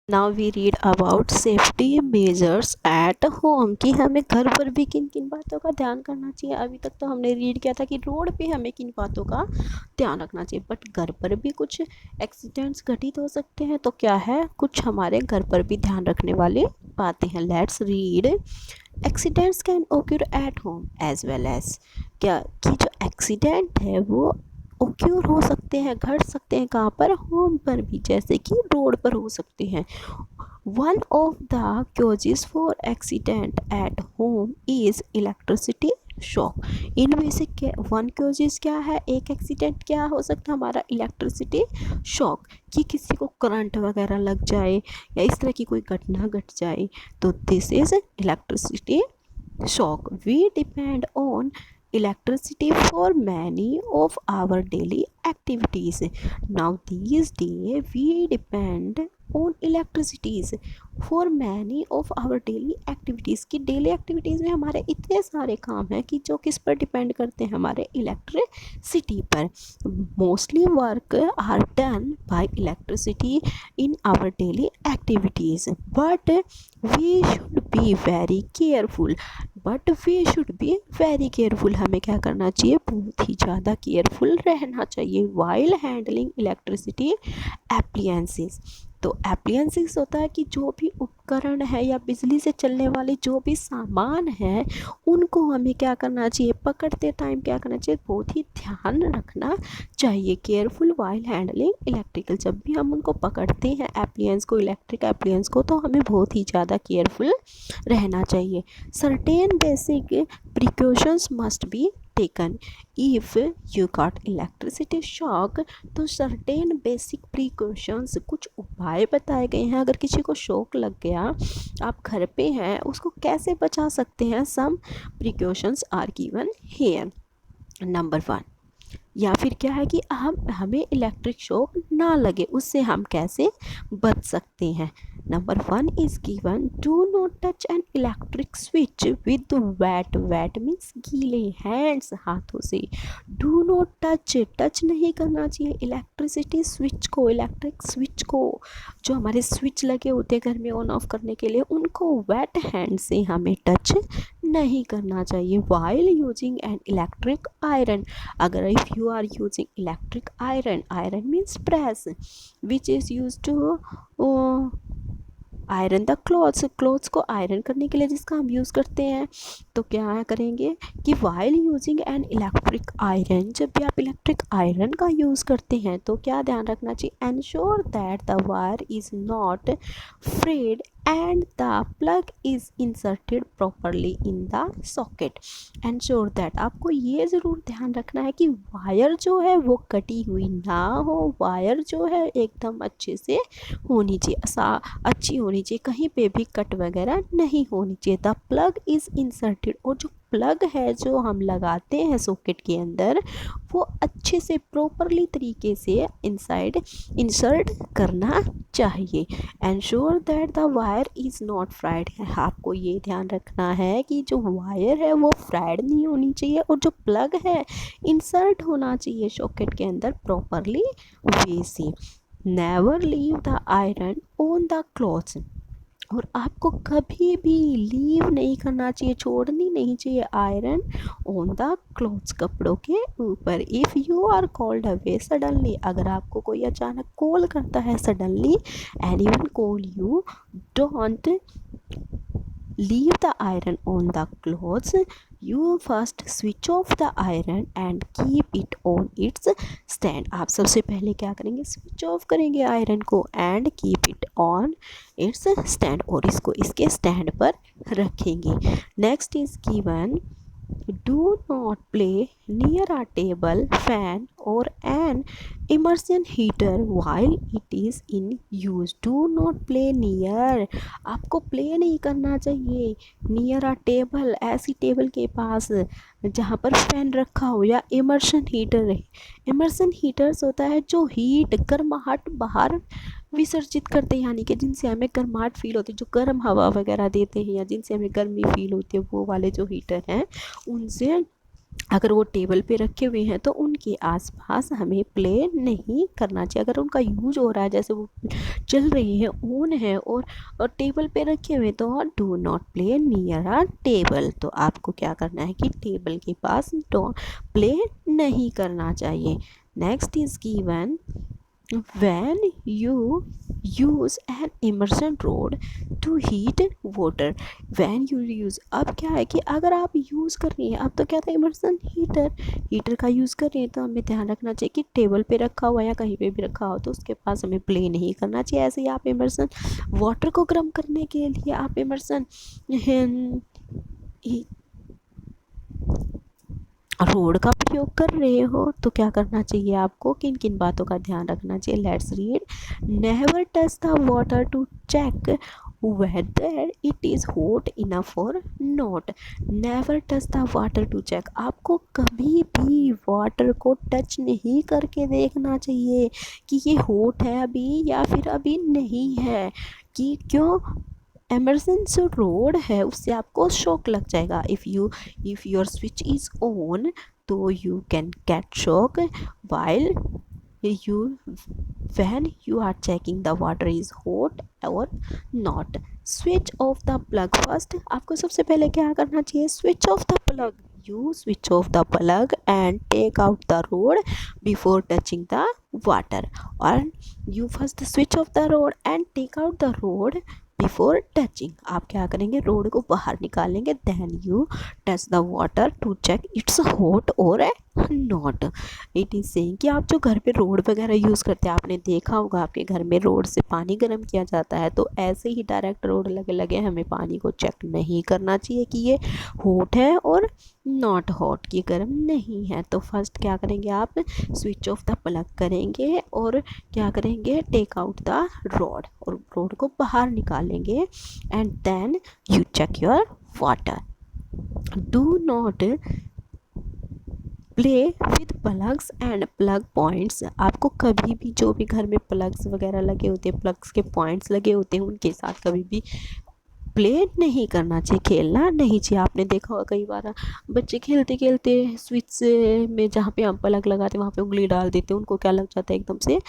Now we read about safety measures at home कि हमें घर पर भी किन किन बातों का ध्यान करना चाहिए। अभी तक तो हमने रीड किया था कि रोड पे हमें किन बातों का ध्यान रखना चाहिए, बट घर पर भी कुछ एक्सीडेंट्स घटित हो सकते हैं। तो क्या है, कुछ हमारे घर पर भी ध्यान रखने वाली बातें हैं। Let's read. Accidents can occur at home as well as, क्या कि जो एक्सीडेंट है वो ओक्यूर हो सकते हैं, घट सकते हैं कहाँ पर, होम पर भी, जैसे कि रोड पर हो सकते हैं। One of the causes for accident at home is electricity shock. इनमें से क्या वन causes क्या है, एक एक्सीडेंट क्या हो सकता है हमारा, इलेक्ट्रिसिटी शॉक, कि किसी को करंट वगैरह लग जाए या इस तरह की कोई घटना घट जाए, तो this is electricity shock. We depend on electricity for many of our daily activities. Now these days we depend on electricities for many of our daily activities कि डेली एक्टिविटीज़ में हमारे इतने सारे काम हैं कि जो किस पर डिपेंड करते हैं, हमारे इलेक्ट्रिसिटी पर। Mostly work are done by electricity in our daily activities, but we should be very careful. But we should be very careful, हमें क्या करना चाहिए, बहुत ही ज़्यादा केयरफुल रहना चाहिए वाइल हैंडलिंग इलेक्ट्रिसिटी एप्लियंसेस। तो एप्लियंसेस होता है कि जो भी उपकरण है या बिजली से चलने वाले जो भी सामान है, उनको हमें क्या करना चाहिए, पकड़ते टाइम क्या करना चाहिए, बहुत ही ध्यान रखना चाहिए। केयरफुल वाइल हैंडलिंग इलेक्ट्रिकल, जब भी हम उनको पकड़ते हैं एप्लियंस को, इलेक्ट्रिक एप्लियंस को, तो हमें बहुत ही ज़्यादा केयरफुल रहना चाहिए। Certain basic precautions must be taken if you got electricity shock. तो सर्टेन बेसिक प्रिकॉशंस, कुछ उपाय बताए गए हैं। अगर किसी को शॉक लग गया, आप घर पे हैं, उसको कैसे बचा सकते हैं, some precautions are given here. Number 1, या फिर क्या है कि हमें इलेक्ट्रिक शॉक ना लगे, उससे हम कैसे बच सकते हैं। Number 1 is given, do not touch an electric switch with wet. Wet means गीले हैंड्स, हाथों से। डू नॉट टच, टच नहीं करना चाहिए इलेक्ट्रिसिटी स्विच को, इलेक्ट्रिक स्विच को, जो हमारे स्विच लगे होते हैं घर में ऑन ऑफ करने के लिए, उनको वेट हैंड से हमें टच नहीं करना चाहिए। While using an electric iron, अगर if you are using electric iron, iron means press, which is use to iron the clothes, clothes को आयरन करने के लिए जिसका हम यूज़ करते हैं, तो क्या करेंगे कि while using an electric iron, जब भी आप इलेक्ट्रिक आयरन का यूज़ करते हैं तो क्या ध्यान रखना चाहिए, ensure that the wire is not frayed and the plug is inserted properly in the socket. Ensure that, आपको ये ज़रूर ध्यान रखना है कि वायर जो है वो कटी हुई ना हो, वायर जो है एकदम अच्छे से होनी चाहिए, अच्छी होनी चाहिए, कहीं पे भी कट वगैरह नहीं होनी चाहिए। द प्लग इज़ इंसर्टेड, और जो प्लग है जो हम लगाते हैं सॉकेट के अंदर, वो अच्छे से प्रॉपरली तरीके से इनसाइड इंसर्ट करना चाहिए। Ensure that the wire is not fried, आपको ये ध्यान रखना है कि जो वायर है वो फ्राइड नहीं होनी चाहिए, और जो प्लग है इंसर्ट होना चाहिए सॉकेट के अंदर प्रॉपरली वे से। Never leave the iron on the clothes, और आपको कभी भी लीव नहीं करना चाहिए, छोड़नी नहीं चाहिए आयरन ऑन द क्लॉथ्स, कपड़ों के ऊपर। If you are called away suddenly, अगर आपको कोई अचानक कॉल करता है suddenly, anyone call you, don't leave the iron on the clothes, you first switch off the iron and keep it on its stand। आप सबसे पहले क्या करेंगे, स्विच ऑफ करेंगे आयरन को, and keep it on it's stand, और इसको इसके स्टैंड पर रखेंगे। Next is given, do not play near a table, fan or an immersion heater while it is in use। do not play near, आपको play नहीं करना चाहिए near a table, ऐसी टेबल के पास जहाँ पर फैन रखा हो, या इमर्शन हीटर है। इमर्शन हीटर्स होता है जो हीट, गर्माहट बाहर विसर्जित करते हैं, यानी कि जिनसे हमें गर्माहट फील होती है, जो गर्म हवा वगैरह देते हैं या जिनसे हमें गर्मी फील होती है, वो वाले जो हीटर हैं उनसे अगर वो टेबल पे रखे हुए हैं तो उनके आसपास हमें प्ले नहीं करना चाहिए। अगर उनका यूज हो रहा है, जैसे वो चल रही है, ऑन है और टेबल पे रखे हुए, तो do not play near a table. तो आपको क्या करना है कि टेबल के पास प्ले नहीं करना चाहिए। Next is given, when you use an immersion rod to heat water। when you use, अब क्या है कि अगर आप यूज़ कर रही हैं, अब तो क्या था, इमर्सन हीटर का यूज़ कर रही है, तो हमें ध्यान रखना चाहिए कि टेबल पे रखा हुआ या कहीं पे भी रखा हो तो उसके पास हमें प्ले नहीं करना चाहिए। ऐसे ही आप इमर्सन वाटर को गर्म करने के लिए आप इमर्सन रोड का प्रयोग कर रहे हो तो क्या करना चाहिए आपको, किन किन बातों का ध्यान रखना चाहिए। Let's read, never touch the water to check whether it is hot enough और not. Never touch the water to check, आपको कभी भी वाटर को टच नहीं करके देखना चाहिए कि ये हॉट है अभी या फिर अभी नहीं है। कि क्यों, एमरसन जो रोड है उससे आपको शॉक लग जाएगा। If your switch is on तो you can get shock while you when you are checking the water is hot or not। switch off the plug first, आपको सबसे पहले क्या करना चाहिए, switch off the plug। you switch off the plug and take out the rod before touching the water। और you first switch off the rod and take out the rod before touching, आप क्या करेंगे, rod को बाहर निकालेंगे, then you touch the water to check it's hot और not. It is saying कि आप जो घर पे रोड वगैरह यूज़ करते हैं, आपने देखा होगा आपके घर में रोड से पानी गर्म किया जाता है, तो ऐसे ही डायरेक्ट रोड लगे लगे हमें पानी को चेक नहीं करना चाहिए कि ये हॉट है और नॉट हॉट, कि गर्म नहीं है। तो फर्स्ट क्या करेंगे, आप स्विच ऑफ द प्लग करेंगे और क्या करेंगे, टेक आउट द रॉड, और रॉड को बाहर निकालेंगे, and then you check your water. Do not play with plugs and plug points, आपको कभी भी जो भी घर में प्लग्स वगैरह लगे होते हैं, प्लग्स के पॉइंट्स लगे होते हैं, उनके साथ कभी भी प्ले नहीं करना चाहिए, खेलना नहीं चाहिए। आपने देखा होगा कई बार बच्चे खेलते खेलते स्विच में जहाँ पे हम प्लग लगाते हैं वहाँ पे उंगली डाल देते हैं, उनको क्या लग जाता है, एकदम से